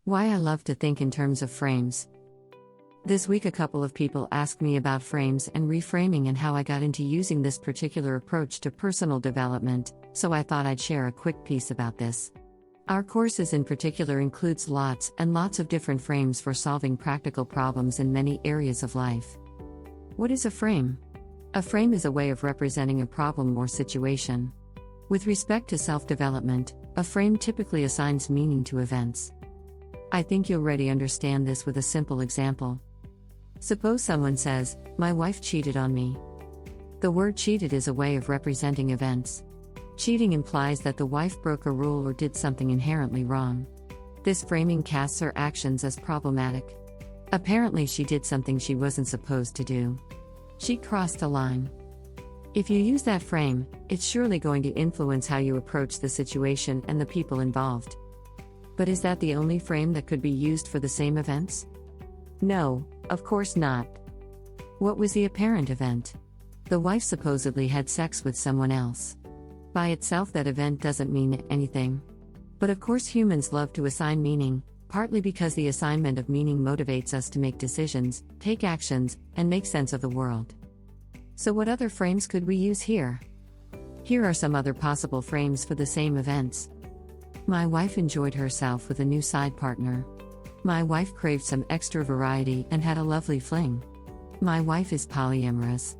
Why I love to think in terms of frames. This week, a couple of people asked me about frames and reframing and how I got into using this particular approach to personal development, so I thought I'd share a quick piece about this. Our courses in particular includes lots and lots of different frames for solving practical problems in many areas of life. What is a frame? A frame is a way of representing a problem or situation. With respect to self-development, a frame typically assigns meaning to events. I think you'll already understand this with a simple example. Suppose someone says, "My wife cheated on me." The word cheated is a way of representing events. Cheating implies that the wife broke a rule or did something inherently wrong. This framing casts her actions as problematic. Apparently, she did something she wasn't supposed to do. She crossed a line. If you use that frame, it's surely going to influence how you approach the situation and the people involved. But is that the only frame that could be used for the same events? No, of course not. What was the apparent event? The wife supposedly had sex with someone else. By itself, that event doesn't mean anything. But of course, humans love to assign meaning, partly because the assignment of meaning motivates us to make decisions, take actions, and make sense of the world. So what other frames could we use here? Here are some other possible frames for the same events. My wife enjoyed herself with a new side partner. My wife craved some extra variety and had a lovely fling. My wife is polyamorous.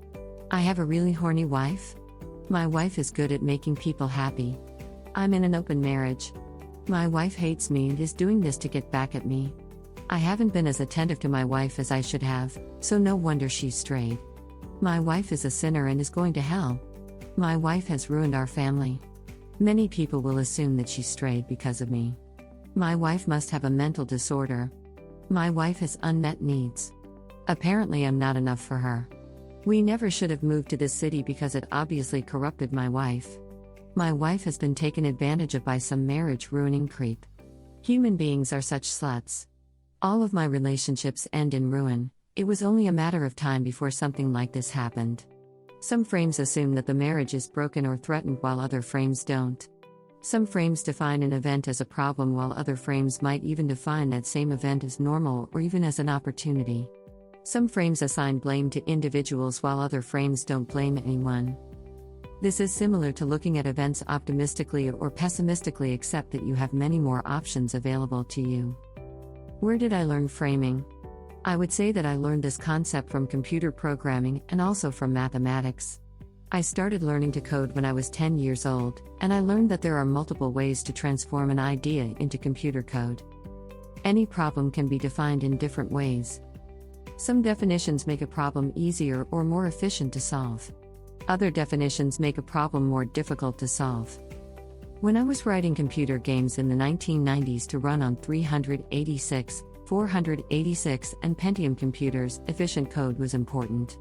I have a really horny wife. My wife is good at making people happy. I'm in an open marriage. My wife hates me and is doing this to get back at me. I haven't been as attentive to my wife as I should have, so no wonder she's strayed. My wife is a sinner and is going to hell. My wife has ruined our family. Many people will assume that she strayed because of me. My wife must have a mental disorder. My wife has unmet needs. Apparently, I'm not enough for her. We never should have moved to this city because it obviously corrupted my wife. My wife has been taken advantage of by some marriage-ruining creep. Human beings are such sluts. All of my relationships end in ruin. It was only a matter of time before something like this happened. Some frames assume that the marriage is broken or threatened while other frames don't. Some frames define an event as a problem while other frames might even define that same event as normal or even as an opportunity. Some frames assign blame to individuals while other frames don't blame anyone. This is similar to looking at events optimistically or pessimistically, except that you have many more options available to you. Where did I learn framing? I would say that I learned this concept from computer programming and also from mathematics. I started learning to code when I was 10 years old, and I learned that there are multiple ways to transform an idea into computer code. Any problem can be defined in different ways. Some definitions make a problem easier or more efficient to solve. Other definitions make a problem more difficult to solve. When I was writing computer games in the 1990s to run on 386, 486, and Pentium computers, efficient code was important.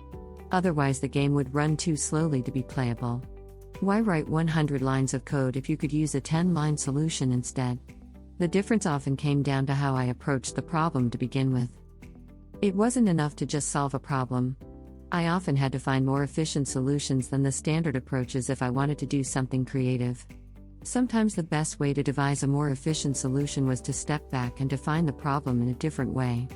Otherwise, the game would run too slowly to be playable. Why write 100 lines of code if you could use a 10-line solution instead? The difference often came down to how I approached the problem to begin with. It wasn't enough to just solve a problem. I often had to find more efficient solutions than the standard approaches if I wanted to do something creative. Sometimes the best way to devise a more efficient solution was to step back and define the problem in a different way.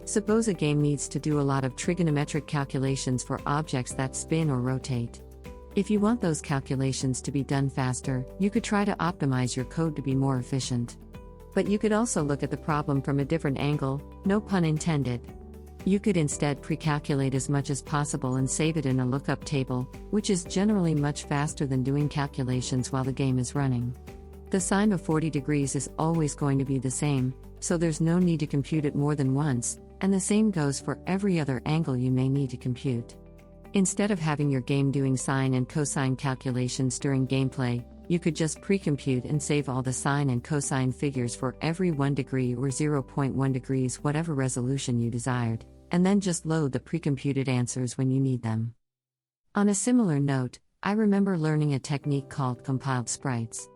Suppose a game needs to do a lot of trigonometric calculations for objects that spin or rotate. If you want those calculations to be done faster, you could try to optimize your code to be more efficient. But you could also look at the problem from a different angle, no pun intended. You could instead pre-calculate as much as possible and save it in a lookup table, which is generally much faster than doing calculations while the game is running. The sine of 40 degrees is always going to be the same, so there's no need to compute it more than once, and the same goes for every other angle you may need to compute. Instead of having your game doing sine and cosine calculations during gameplay, you could just pre-compute and save all the sine and cosine figures for every 1 degree or 0.1 degrees, whatever resolution you desired, and then just load the pre-computed answers when you need them. On a similar note, I remember learning a technique called compiled sprites.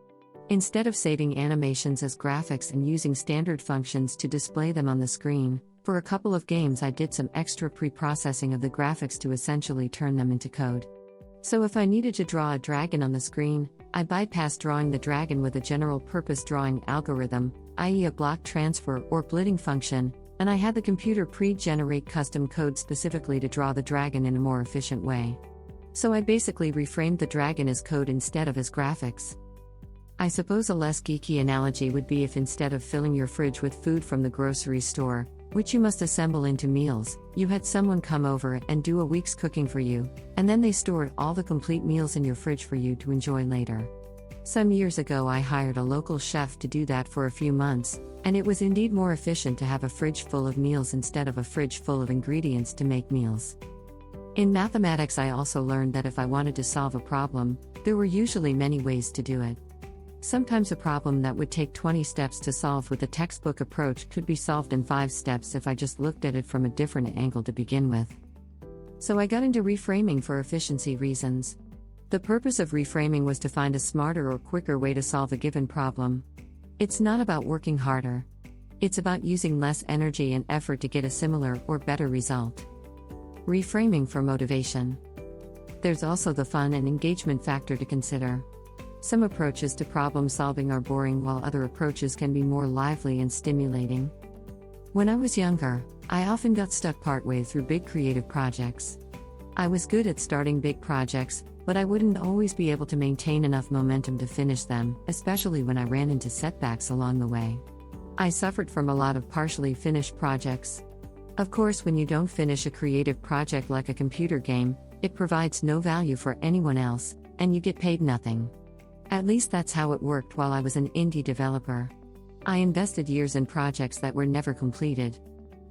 Instead of saving animations as graphics and using standard functions to display them on the screen, for a couple of games I did some extra pre-processing of the graphics to essentially turn them into code. So if I needed to draw a dragon on the screen, I bypassed drawing the dragon with a general purpose drawing algorithm, i.e., a block transfer or blitting function, and I had the computer pre-generate custom code specifically to draw the dragon in a more efficient way. So I basically reframed the dragon as code instead of as graphics. I suppose a less geeky analogy would be if instead of filling your fridge with food from the grocery store, which you must assemble into meals, you had someone come over and do a week's cooking for you, and then they stored all the complete meals in your fridge for you to enjoy later. Some years ago I hired a local chef to do that for a few months, and it was indeed more efficient to have a fridge full of meals instead of a fridge full of ingredients to make meals. In mathematics I also learned that if I wanted to solve a problem, there were usually many ways to do it. Sometimes a problem that would take 20 steps to solve with a textbook approach could be solved in 5 steps if I just looked at it from a different angle to begin with. So I got into reframing for efficiency reasons. The purpose of reframing was to find a smarter or quicker way to solve a given problem. It's not about working harder. It's about using less energy and effort to get a similar or better result. Reframing for motivation. There's also the fun and engagement factor to consider. Some approaches to problem solving are boring while other approaches can be more lively and stimulating. When I was younger, I often got stuck partway through big creative projects. I was good at starting big projects, but I wouldn't always be able to maintain enough momentum to finish them, especially when I ran into setbacks along the way. I suffered from a lot of partially finished projects. Of course, when you don't finish a creative project like a computer game, it provides no value for anyone else, and you get paid nothing. At least that's how it worked while I was an indie developer. I invested years in projects that were never completed.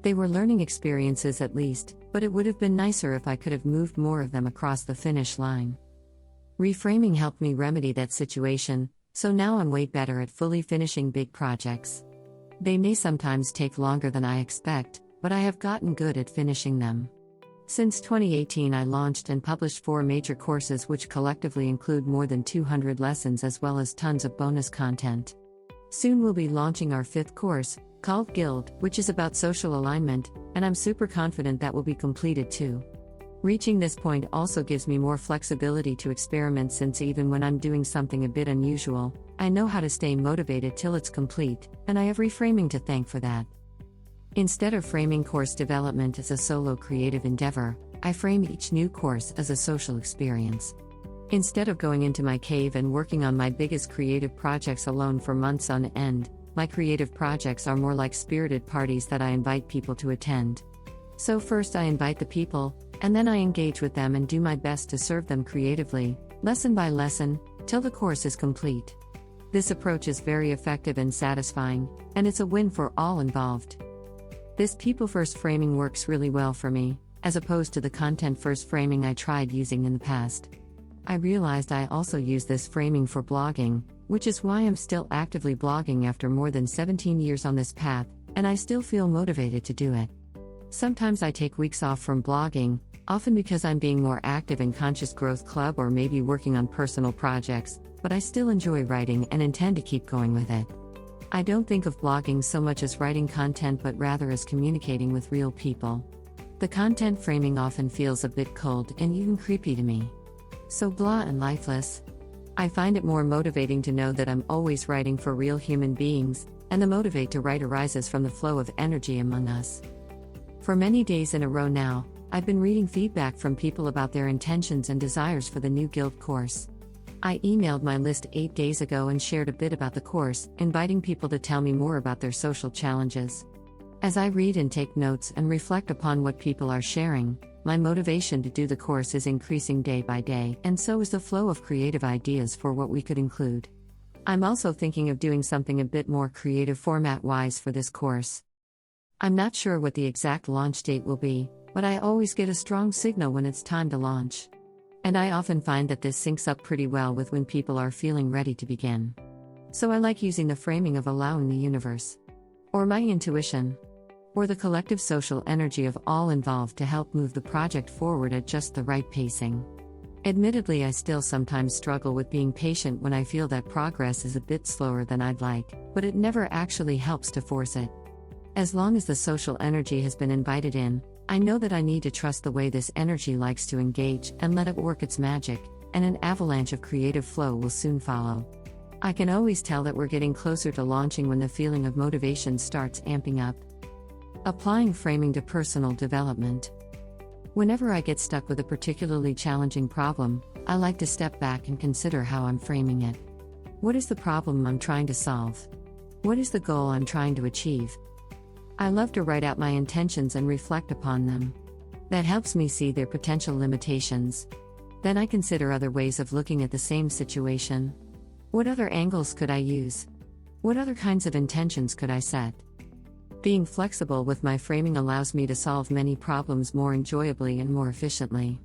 They were learning experiences at least, but it would have been nicer if I could have moved more of them across the finish line. Reframing helped me remedy that situation, so now I'm way better at fully finishing big projects. They may sometimes take longer than I expect, but I have gotten good at finishing them. Since 2018 I launched and published 4 major courses which collectively include more than 200 lessons as well as tons of bonus content. Soon we'll be launching our 5th course, called Guild, which is about social alignment, and I'm super confident that will be completed too. Reaching this point also gives me more flexibility to experiment since even when I'm doing something a bit unusual, I know how to stay motivated till it's complete, and I have reframing to thank for that. Instead of framing course development as a solo creative endeavor, I frame each new course as a social experience. Instead of going into my cave and working on my biggest creative projects alone for months on end, my creative projects are more like spirited parties that I invite people to attend. So first I invite the people, and then I engage with them and do my best to serve them creatively, lesson by lesson, till the course is complete. This approach is very effective and satisfying, and it's a win for all involved. This people-first framing works really well for me, as opposed to the content-first framing I tried using in the past. I realized I also use this framing for blogging, which is why I'm still actively blogging after more than 17 years on this path, and I still feel motivated to do it. Sometimes I take weeks off from blogging, often because I'm being more active in Conscious Growth Club or maybe working on personal projects, but I still enjoy writing and intend to keep going with it. I don't think of blogging so much as writing content but rather as communicating with real people. The content framing often feels a bit cold and even creepy to me. So blah and lifeless. I find it more motivating to know that I'm always writing for real human beings, and the motivate to write arises from the flow of energy among us. For many days in a row now, I've been reading feedback from people about their intentions and desires for the new Guild course. I emailed my list 8 days ago and shared a bit about the course, inviting people to tell me more about their social challenges. As I read and take notes and reflect upon what people are sharing, my motivation to do the course is increasing day by day, and so is the flow of creative ideas for what we could include. I'm also thinking of doing something a bit more creative format-wise for this course. I'm not sure what the exact launch date will be, but I always get a strong signal when it's time to launch. And I often find that this syncs up pretty well with when people are feeling ready to begin. So I like using the framing of allowing the universe, or my intuition, or the collective social energy of all involved to help move the project forward at just the right pacing. Admittedly, I still sometimes struggle with being patient when I feel that progress is a bit slower than I'd like, but it never actually helps to force it. As long as the social energy has been invited in, I know that I need to trust the way this energy likes to engage and let it work its magic, and an avalanche of creative flow will soon follow. I can always tell that we're getting closer to launching when the feeling of motivation starts amping up. Applying framing to personal development. Whenever I get stuck with a particularly challenging problem, I like to step back and consider how I'm framing it. What is the problem I'm trying to solve? What is the goal I'm trying to achieve? I love to write out my intentions and reflect upon them. That helps me see their potential limitations. Then I consider other ways of looking at the same situation. What other angles could I use? What other kinds of intentions could I set? Being flexible with my framing allows me to solve many problems more enjoyably and more efficiently.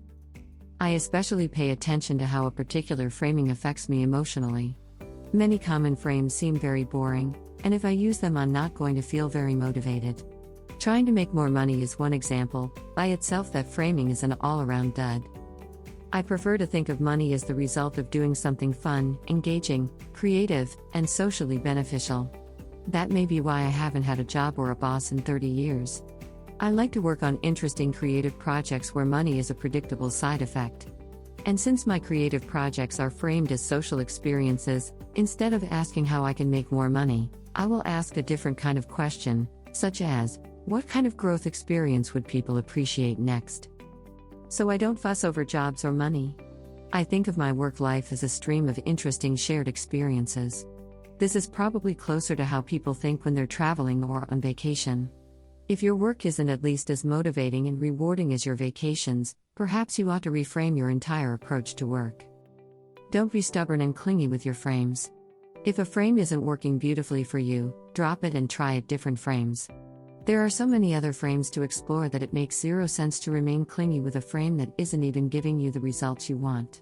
I especially pay attention to how a particular framing affects me emotionally. Many common frames seem very boring, and if I use them, I'm not going to feel very motivated. Trying to make more money is one example. By itself, that framing is an all-around dud. I prefer to think of money as the result of doing something fun, engaging, creative, and socially beneficial. That may be why I haven't had a job or a boss in 30 years. I like to work on interesting creative projects where money is a predictable side effect. And since my creative projects are framed as social experiences, instead of asking how I can make more money, I will ask a different kind of question, such as, what kind of growth experience would people appreciate next? So I don't fuss over jobs or money. I think of my work life as a stream of interesting shared experiences. This is probably closer to how people think when they're traveling or on vacation. If your work isn't at least as motivating and rewarding as your vacations, perhaps you ought to reframe your entire approach to work. Don't be stubborn and clingy with your frames. If a frame isn't working beautifully for you, drop it and try at different frames. There are so many other frames to explore that it makes zero sense to remain clingy with a frame that isn't even giving you the results you want.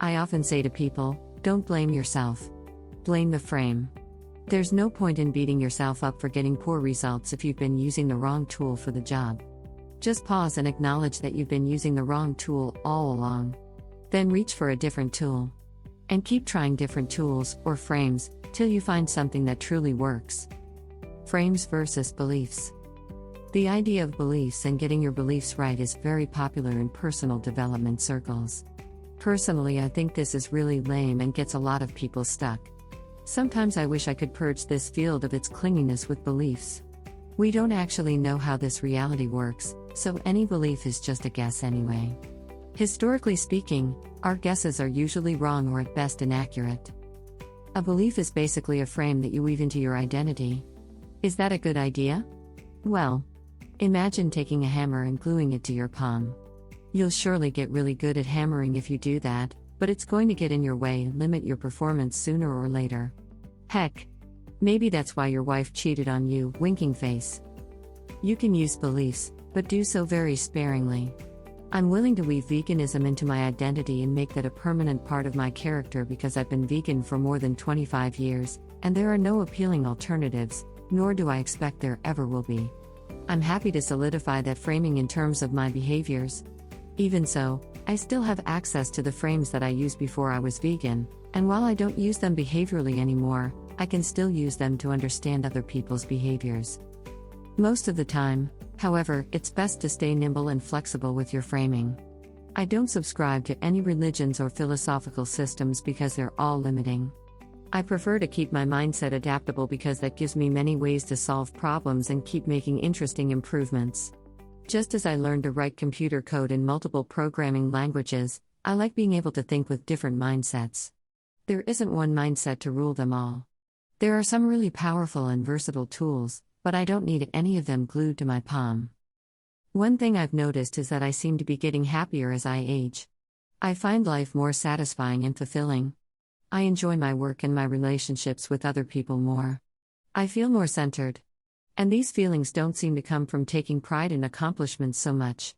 I often say to people, don't blame yourself. Blame the frame. There's no point in beating yourself up for getting poor results if you've been using the wrong tool for the job. Just pause and acknowledge that you've been using the wrong tool all along. Then reach for a different tool. And keep trying different tools, or frames, till you find something that truly works. Frames versus beliefs. The idea of beliefs and getting your beliefs right is very popular in personal development circles. Personally, I think this is really lame and gets a lot of people stuck. Sometimes I wish I could purge this field of its clinginess with beliefs. We don't actually know how this reality works, so any belief is just a guess anyway. Historically speaking, our guesses are usually wrong or at best inaccurate. A belief is basically a frame that you weave into your identity. Is that a good idea? Well, imagine taking a hammer and gluing it to your palm. You'll surely get really good at hammering if you do that, but it's going to get in your way and limit your performance sooner or later. Heck, maybe that's why your wife cheated on you, winking face. You can use beliefs, but do so very sparingly. I'm willing to weave veganism into my identity and make that a permanent part of my character because I've been vegan for more than 25 years, and there are no appealing alternatives, nor do I expect there ever will be. I'm happy to solidify that framing in terms of my behaviors. Even so, I still have access to the frames that I used before I was vegan, and while I don't use them behaviorally anymore, I can still use them to understand other people's behaviors. Most of the time, however, it's best to stay nimble and flexible with your framing. I don't subscribe to any religions or philosophical systems because they're all limiting. I prefer to keep my mindset adaptable because that gives me many ways to solve problems and keep making interesting improvements. Just as I learned to write computer code in multiple programming languages, I like being able to think with different mindsets. There isn't one mindset to rule them all. There are some really powerful and versatile tools, but I don't need any of them glued to my palm. One thing I've noticed is that I seem to be getting happier as I age. I find life more satisfying and fulfilling. I enjoy my work and my relationships with other people more. I feel more centered. And these feelings don't seem to come from taking pride in accomplishments so much.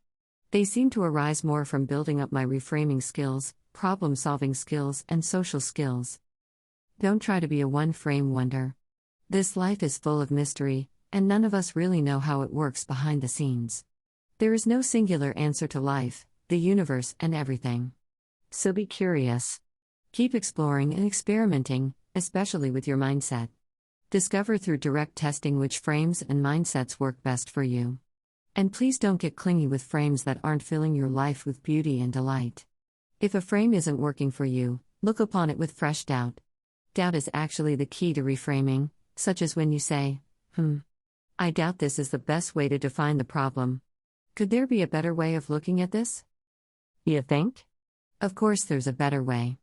They seem to arise more from building up my reframing skills, problem-solving skills, and social skills. Don't try to be a one-frame wonder. This life is full of mystery, and none of us really know how it works behind the scenes. There is no singular answer to life, the universe, and everything. So be curious. Keep exploring and experimenting, especially with your mindset. Discover through direct testing which frames and mindsets work best for you. And please don't get clingy with frames that aren't filling your life with beauty and delight. If a frame isn't working for you, look upon it with fresh doubt. Doubt is actually the key to reframing, such as when you say, I doubt this is the best way to define the problem. Could there be a better way of looking at this? You think? Of course, there's a better way.